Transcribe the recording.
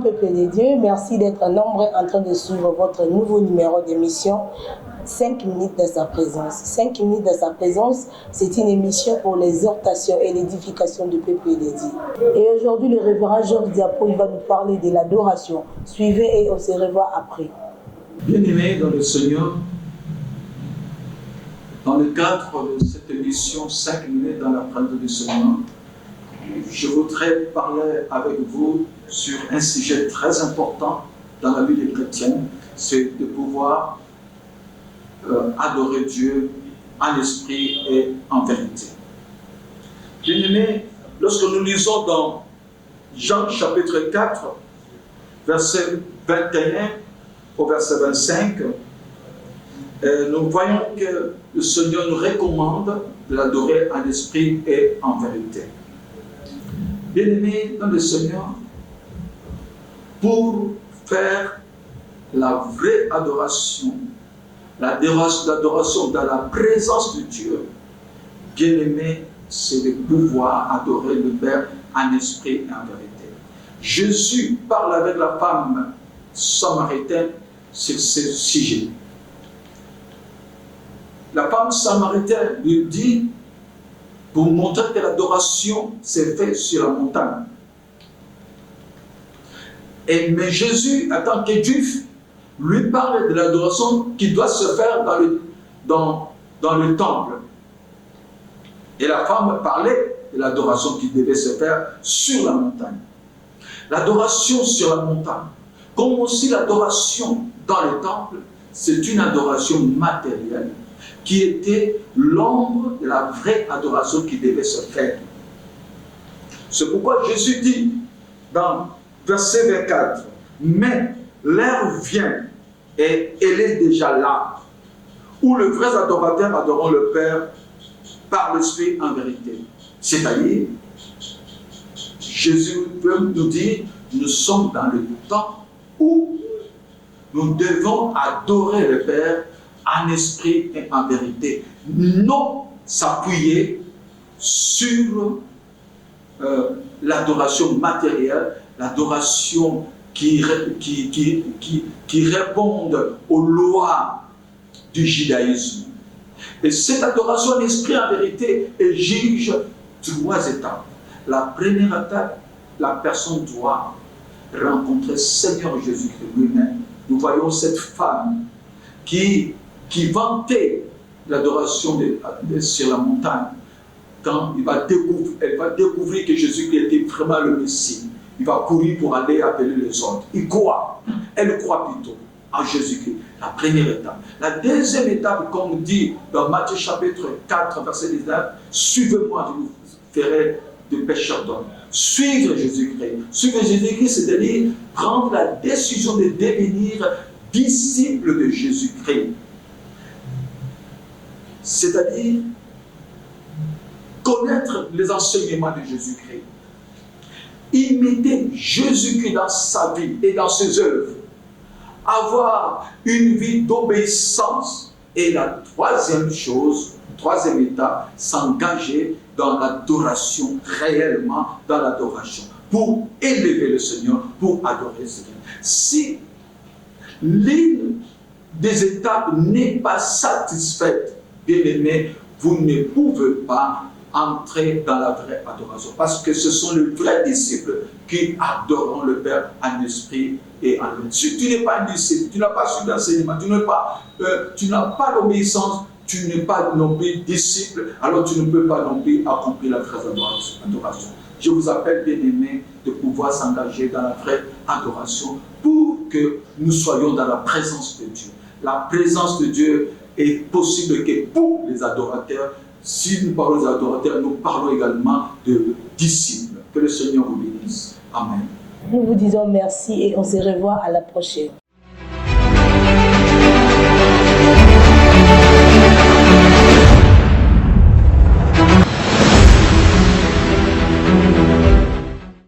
Shalom peuple de Dieu, merci d'être nombreux en train de suivre votre nouveau numéro d'émission 5 minutes de sa présence. 5 minutes de sa présence, c'est une émission pour l'exhortation et l'édification du peuple de Dieu. Et aujourd'hui, le révérend Georges Diapo va nous parler de l'adoration. Suivez et on se revoit après. Bien-aimés dans le Seigneur, dans le cadre de cette émission 5 minutes dans la présence du Seigneur, je voudrais parler avec vous sur un sujet très important dans la vie des chrétiens, c'est de pouvoir adorer Dieu en esprit et en vérité. Bien-aimés, lorsque nous lisons dans Jean chapitre 4, verset 21 au verset 25, nous voyons que le Seigneur nous recommande de l'adorer en esprit et en vérité. Bien-aimés dans le Seigneur, pour faire la vraie adoration, l'adoration dans la présence de Dieu, bien-aimé, c'est de pouvoir adorer le Père en esprit et en vérité. Jésus parle avec la femme samaritaine sur ce sujet. La femme samaritaine lui dit, pour montrer que l'adoration s'est faite sur la montagne. Mais Jésus, en tant que juif, lui parle de l'adoration qui doit se faire dans le temple. Et la femme parlait de l'adoration qui devait se faire sur la montagne. L'adoration sur la montagne, comme aussi l'adoration dans le temple, c'est une adoration matérielle qui était l'ombre de la vraie adoration qui devait se faire. C'est pourquoi Jésus dit dans verset 24, « Mais l'heure vient, et elle est déjà là, où les vrais adorateurs adoreront le Père par l'Esprit en vérité. » C'est-à-dire, Jésus veut nous dire, nous sommes dans le temps où nous devons adorer le Père en esprit et en vérité. Non s'appuyer sur l'adoration matérielle, l'adoration qui répondent aux lois du judaïsme. Et cette adoration en esprit et en vérité exige 3 étapes. La première étape, la personne doit rencontrer Seigneur Jésus-Christ lui-même. Nous voyons cette femme qui vantait l'adoration sur la montagne. Quand elle va découvrir que Jésus-Christ était vraiment le Messie, il va courir pour aller appeler les autres. Elle croit plutôt en Jésus-Christ. La première étape. La deuxième étape, comme dit dans Matthieu chapitre 4, verset 19, « Suivez-moi, je vous ferai de pécheurs d'hommes. » Suivre Jésus-Christ. Suivre Jésus-Christ, c'est-à-dire prendre la décision de devenir disciple de Jésus-Christ. C'est-à-dire connaître les enseignements de Jésus-Christ. Imiter Jésus-Christ dans sa vie et dans ses œuvres. Avoir une vie d'obéissance. Et la troisième chose, troisième étape, s'engager dans l'adoration, réellement dans l'adoration, pour élever le Seigneur, pour adorer le Seigneur. Si l'une des étapes n'est pas satisfaite, bien-aimés, vous ne pouvez pas entrer dans la vraie adoration. Parce que ce sont les vrais disciples qui adoreront le Père en esprit et en vérité. Si tu n'es pas un disciple, tu n'as pas suivi l'enseignement, tu n'as pas l'obéissance, tu n'es pas non plus disciple, alors tu ne peux pas non plus accomplir la vraie adoration. Je vous appelle, bien-aimés, de pouvoir s'engager dans la vraie adoration pour que nous soyons dans la présence de Dieu. La présence de Dieu est possible que pour les adorateurs, si nous parlons des adorateurs, nous parlons également de disciples. Que le Seigneur vous bénisse. Amen. Nous vous disons merci et on se revoit à la prochaine.